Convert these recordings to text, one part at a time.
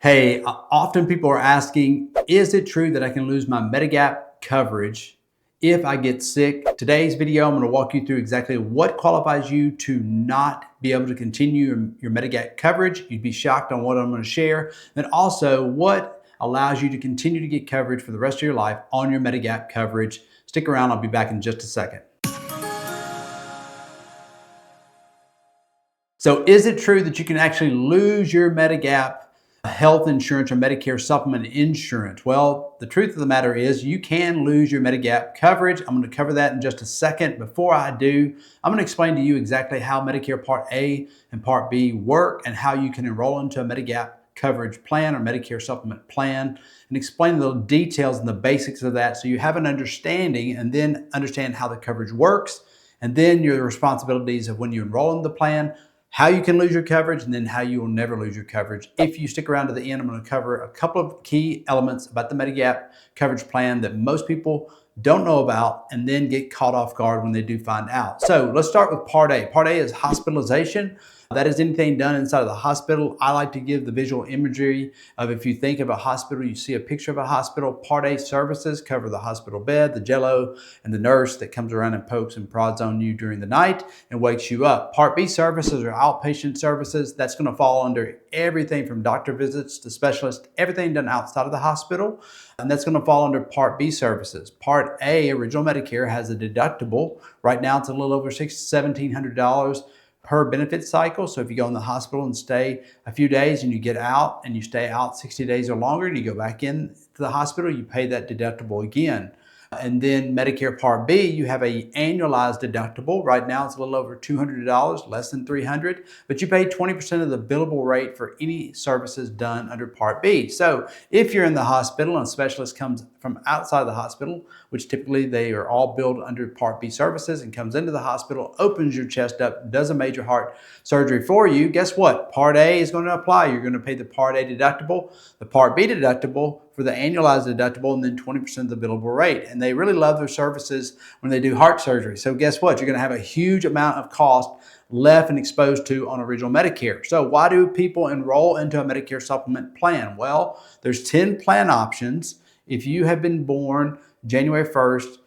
Hey, often people are asking, is it true that I can lose my Medigap coverage if I get sick? Today's video, I'm going to walk you through exactly what qualifies you to not be able to continue your Medigap coverage. You'd be shocked on what I'm going to share. And also what allows you to continue to get coverage for the rest of your life on your Medigap coverage. Stick around, I'll be back in just a second. So is it true that you can actually lose your Medigap health insurance or Medicare Supplement insurance? Well, the truth of the matter is you can lose your Medigap coverage. I'm going to cover that in just a second. Before I do, I'm going to explain to you exactly how Medicare Part A and Part B work and how you can enroll into a Medigap coverage plan or Medicare Supplement plan, and explain the details and the basics of that so you have an understanding and then understand how the coverage works, and then your responsibilities of when you enroll in the plan, how you can lose your coverage, and then how you will never lose your coverage. If you stick around to the end, I'm going to cover a couple of key elements about the Medigap coverage plan that most people don't know about and then get caught off guard when they do find out. So let's start with Part A. Part A is hospitalization. That is anything done inside of the hospital. I like to give the visual imagery of, if you think of a hospital, you see a picture of a hospital. Part A services cover the hospital bed, the jello, and the nurse that comes around and pokes and prods on you during the night and wakes you up. Part B services are outpatient services. That's going to fall under everything from doctor visits to specialists, everything done outside of the hospital. And that's going to fall under Part B services. Part A, original Medicare, has a deductible. Right now, it's a little over $1,700 per benefit cycle. So if you go in the hospital and stay a few days and you get out and you stay out 60 days or longer and you go back in to the hospital, you pay that deductible again. And then Medicare Part B, you have a annualized deductible. Right now it's a little over $200, less than $300, but you pay 20% of the billable rate for any services done under Part B. So if you're in the hospital and a specialist comes from outside the hospital, which typically they are all billed under Part B services, and comes into the hospital, opens your chest up, does a major heart surgery for you, guess what? Part A is going to apply. You're going to pay the Part A deductible, the Part B deductible for the annualized deductible, and then 20% of the billable rate. And they really love their services when they do heart surgery. So guess what? You're going to have a huge amount of cost left and exposed to on original Medicare. So why do people enroll into a Medicare Supplement plan? Well, there's 10 plan options. If you have been born January 1st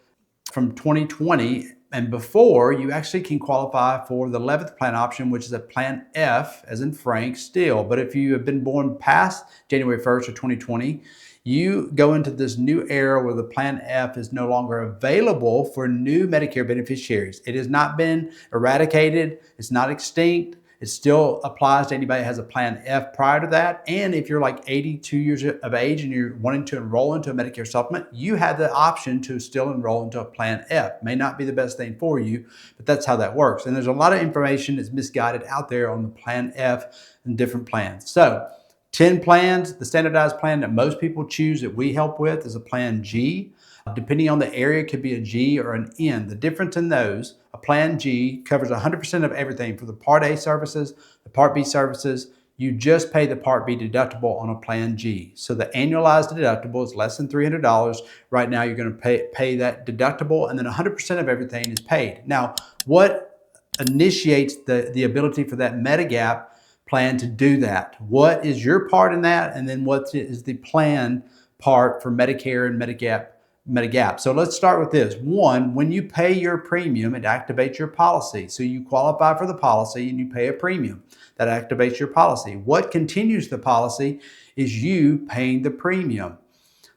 from 2020 and before, you actually can qualify for the 11th plan option, which is a Plan F, as in Frank, still. But if you have been born past January 1st of 2020, you go into this new era where the Plan F is no longer available for new Medicare beneficiaries. It has not been eradicated. It's not extinct. It still applies to anybody that has a Plan F prior to that. And if you're like 82 years of age and you're wanting to enroll into a Medicare supplement, you have the option to still enroll into a Plan F. May not be the best thing for you, but that's how that works. And there's a lot of information that's misguided out there on the Plan F and different plans. So 10 plans. The standardized plan that most people choose that we help with is a Plan G. Depending on the area, it could be a G or an N. The difference in those, a Plan G covers 100% of everything for the Part A services, the Part B services. You just pay the Part B deductible on a Plan G. So the annualized deductible is less than $300. Right now, you're going to pay that deductible, and then 100% of everything is paid. Now, what initiates the ability for that Medigap plan to do that? What is your part in that? And then what is the plan part for Medicare and Medigap? So let's start with this. One, when you pay your premium, it activates your policy. So you qualify for the policy and you pay a premium. That activates your policy. What continues the policy is you paying the premium.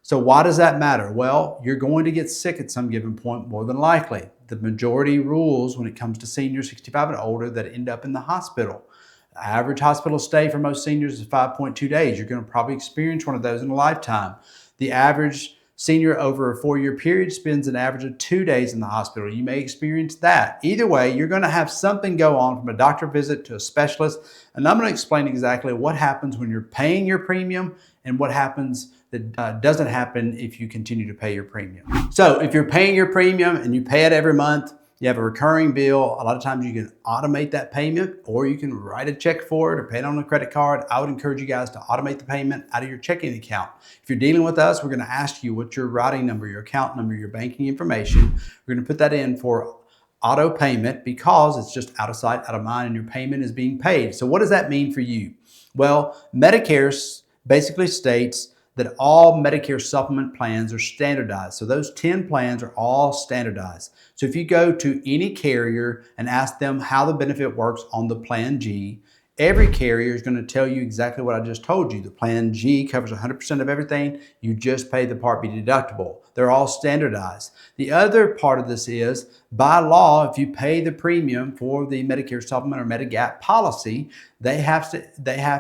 So why does that matter? Well, you're going to get sick at some given point, more than likely. The majority rules when it comes to seniors 65 and older that end up in the hospital. The average hospital stay for most seniors is 5.2 days. You're going to probably experience one of those in a lifetime. The average senior over a 4-year period spends an average of 2 days in the hospital. You may experience that. Either way, you're going to have something go on from a doctor visit to a specialist. And I'm going to explain exactly what happens when you're paying your premium and what happens that doesn't happen if you continue to pay your premium. So if you're paying your premium and you pay it every month, you have a recurring bill. A lot of times you can automate that payment, or you can write a check for it or pay it on a credit card. I would encourage you guys to automate the payment out of your checking account. If you're dealing with us, we're going to ask you what's your routing number, your account number, your banking information. We're going to put that in for auto payment because it's just out of sight, out of mind, and your payment is being paid. So what does that mean for you? Well, Medicare's basically states that all Medicare supplement plans are standardized. So those 10 plans are all standardized. So if you go to any carrier and ask them how the benefit works on the Plan G, every carrier is going to tell you exactly what I just told you. The Plan G covers 100% of everything. You just pay the Part B deductible. They're all standardized. The other part of this is, by law, if you pay the premium for the Medicare Supplement or Medigap policy, they have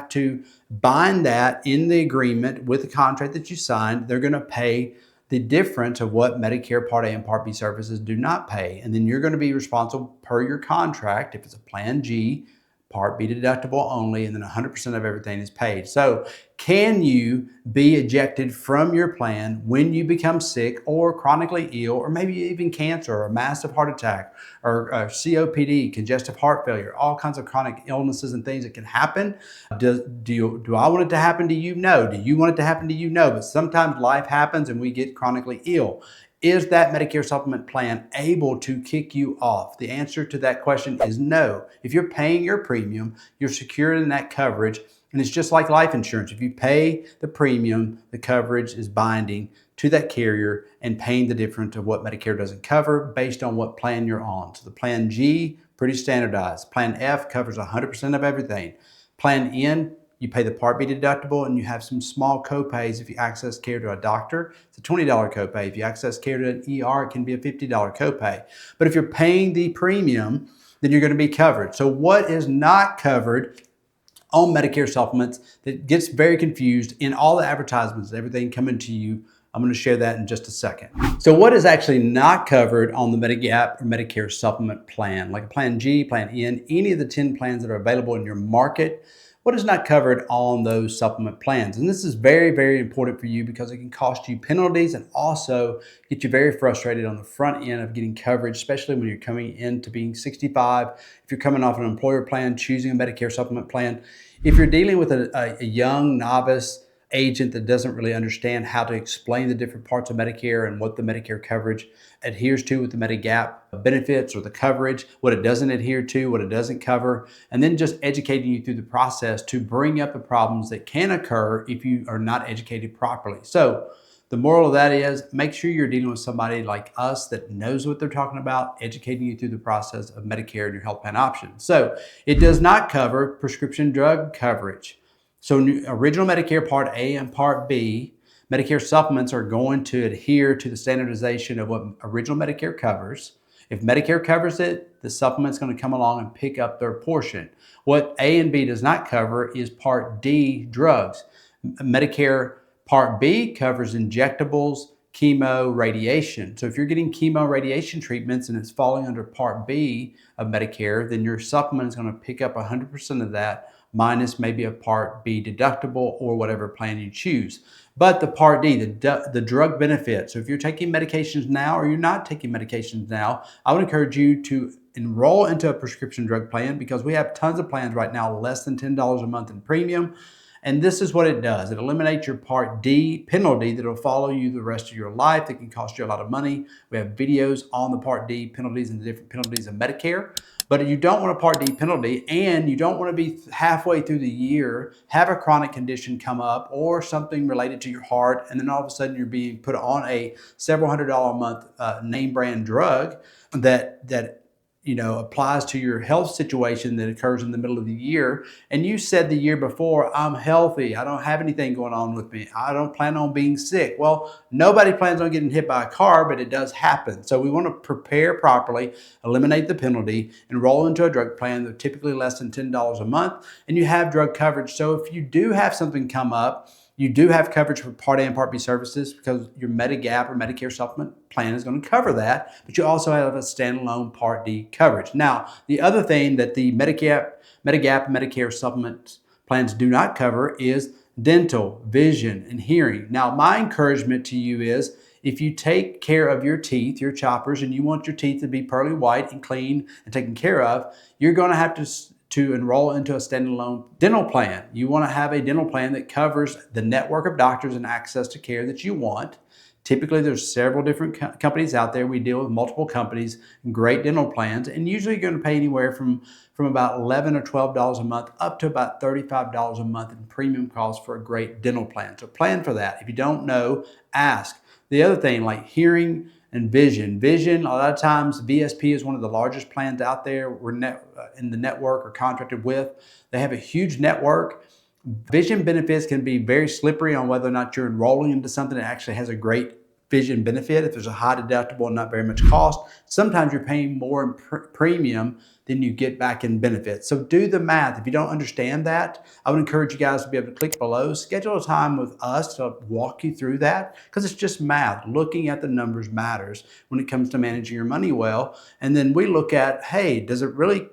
to bind that in the agreement with the contract that you signed. They're going to pay the difference of what Medicare Part A and Part B services do not pay. And then you're going to be responsible per your contract if it's a Plan G, Part B deductible only, and then 100% of everything is paid. So can you be ejected from your plan when you become sick or chronically ill, or maybe even cancer or a massive heart attack or COPD, congestive heart failure, all kinds of chronic illnesses and things that can happen? Do I want it to happen to you? No. Do you want it to happen to you? No. But sometimes life happens and we get chronically ill. Is that Medicare supplement plan able to kick you off? The answer to that question is no. If you're paying your premium, you're secured in that coverage, and it's just like life insurance. If you pay the premium, the coverage is binding to that carrier and paying the difference of what Medicare doesn't cover based on what plan you're on. So the Plan G, pretty standardized. Plan F covers 100% of everything. Plan N, you pay the Part B deductible and you have some small copays if you access care to a doctor. It's a $20 copay. If you access care to an ER, it can be a $50 copay. But if you're paying the premium, then you're going to be covered. So what is not covered on Medicare supplements that gets very confused in all the advertisements, everything coming to you? I'm going to share that in just a second. So what is actually not covered on the Medigap or Medicare supplement plan, like a Plan G, Plan N, any of the 10 plans that are available in your market? What is not covered on those supplement plans? And this is very, very important for you because it can cost you penalties and also get you very frustrated on the front end of getting coverage, especially when you're coming into being 65. If you're coming off an employer plan, choosing a Medicare supplement plan. If you're dealing with a young novice agent that doesn't really understand how to explain the different parts of Medicare and what the Medicare coverage adheres to with the Medigap benefits or the coverage, what it doesn't adhere to, what it doesn't cover, and then just educating you through the process to bring up the problems that can occur if you are not educated properly. So the moral of that is, make sure you're dealing with somebody like us that knows what they're talking about, educating you through the process of Medicare and your health plan options. So it does not cover prescription drug coverage. So original Medicare Part A and Part B, Medicare supplements are going to adhere to the standardization of what original Medicare covers. If Medicare covers it, the supplement's going to come along and pick up their portion. What A and B does not cover is Part D drugs. Medicare Part B covers injectables, chemo, radiation. So if you're getting chemo radiation treatments and it's falling under Part B of Medicare, then your supplement is going to pick up 100% of that, minus maybe a Part B deductible or whatever plan you choose. But the Part D, the drug benefit. So if you're taking medications now or you're not taking medications now, I would encourage you to enroll into a prescription drug plan because we have tons of plans right now, less than $10 a month in premium. And this is what it does. It eliminates your Part D penalty that will follow you the rest of your life. That can cost you a lot of money. We have videos on the Part D penalties and the different penalties of Medicare. But you don't want a Part D penalty, and you don't want to be halfway through the year, have a chronic condition come up or something related to your heart, and then all of a sudden you're being put on a several $100 a month name brand drug that applies to your health situation that occurs in the middle of the year. And you said the year before, I'm healthy. I don't have anything going on with me. I don't plan on being sick. Well, nobody plans on getting hit by a car, but it does happen. So we want to prepare properly, eliminate the penalty, enroll into a drug plan that's typically less than $10 a month, and you have drug coverage. So if you do have something come up, you do have coverage for Part A and Part B services because your Medigap or Medicare supplement plan is going to cover that, but you also have a standalone Part D coverage. Now, the other thing that the Medigap Medicare supplement plans do not cover is dental, vision, and hearing. Now, my encouragement to you is, if you take care of your teeth, your choppers, and you want your teeth to be pearly white and clean and taken care of, you're going to have to enroll into a standalone dental plan. You want to have a dental plan that covers the network of doctors and access to care that you want. Typically, there's several different companies out there. We deal with multiple companies, great dental plans, and usually you're going to pay anywhere from about $11 or $12 a month up to about $35 a month in premium costs for a great dental plan. So plan for that. If you don't know, ask. The other thing, like hearing and vision. Vision, a lot of times VSP is one of the largest plans out there we're in the network or contracted with. They have a huge network. Vision benefits can be very slippery on whether or not you're enrolling into something that actually has a great vision benefit. If there's a high deductible and not very much cost, sometimes you're paying more in premium than you get back in benefits. So do the math. If you don't understand that, I would encourage you guys to be able to click below, schedule a time with us to walk you through that, because it's just math. Looking at the numbers matters when it comes to managing your money well. And then we look at, hey, does it really,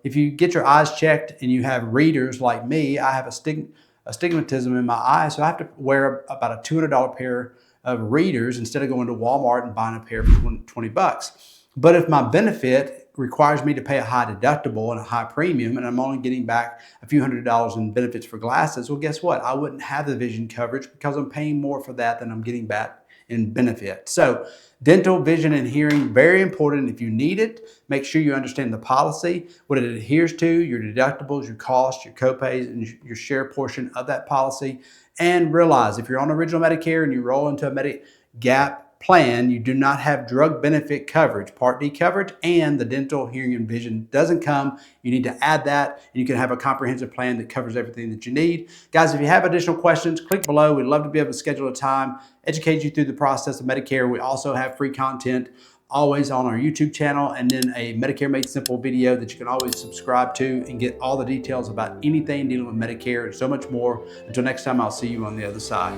if you get your eyes checked and you have readers like me, I have astigmatism in my eye, so I have to wear about a $200 pair of readers instead of going to Walmart and buying a pair for 20 bucks. But if my benefit requires me to pay a high deductible and a high premium, and I'm only getting back a few $100s in benefits for glasses, well, guess what? I wouldn't have the vision coverage because I'm paying more for that than I'm getting back in benefit. So dental, vision, and hearing, very important. If you need it, make sure you understand the policy, what it adheres to, your deductibles, your costs, your copays, and your share portion of that policy. And realize if you're on original Medicare and you roll into a Medigap plan, you do not have drug benefit coverage, Part D coverage, and the dental, hearing, and vision doesn't come. You need to add that, and you can have a comprehensive plan that covers everything that you need. Guys, if you have additional questions, click below. We'd love to be able to schedule a time, educate you through the process of Medicare. We also have free content always on our YouTube channel, and then a Medicare Made Simple video that you can always subscribe to and get all the details about anything dealing with Medicare and so much more. Until next time, I'll see you on the other side.